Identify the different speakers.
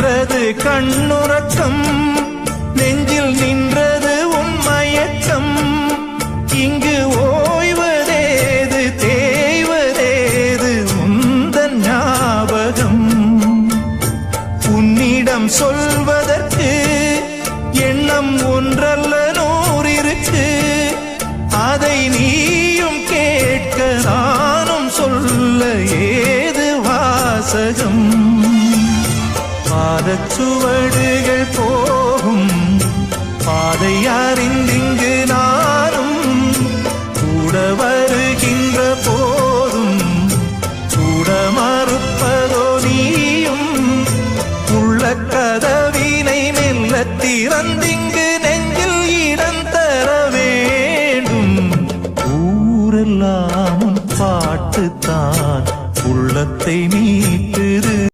Speaker 1: நின்றது கண்ணுறக்கம், நெஞ்சில் நின்றது உன் மயக்கம். இங்கு ஓய்வதேது தேய்வதேது உந்தன் ஞாபகம். உன்னிடம் சொல்வதற்கு எண்ணம் ஒன்றல்ல நூறிருக்கு, அதை நீயும் கேட்க நானும் சொல்ல ஏது வாசகம். பாதச்சுவடுகள் போகும் பாதை அறிந்திங்கு நானும் கூட வருகின்ற போதும் கூட மறுப்பதோ நீயும். உள்ள கதவினை மெல்ல திறந்திங்கு நெஞ்சில் இடம் தர வேண்டும். ஊரெல்லாம் பாட்டுத்தான் உள்ளத்தை நீ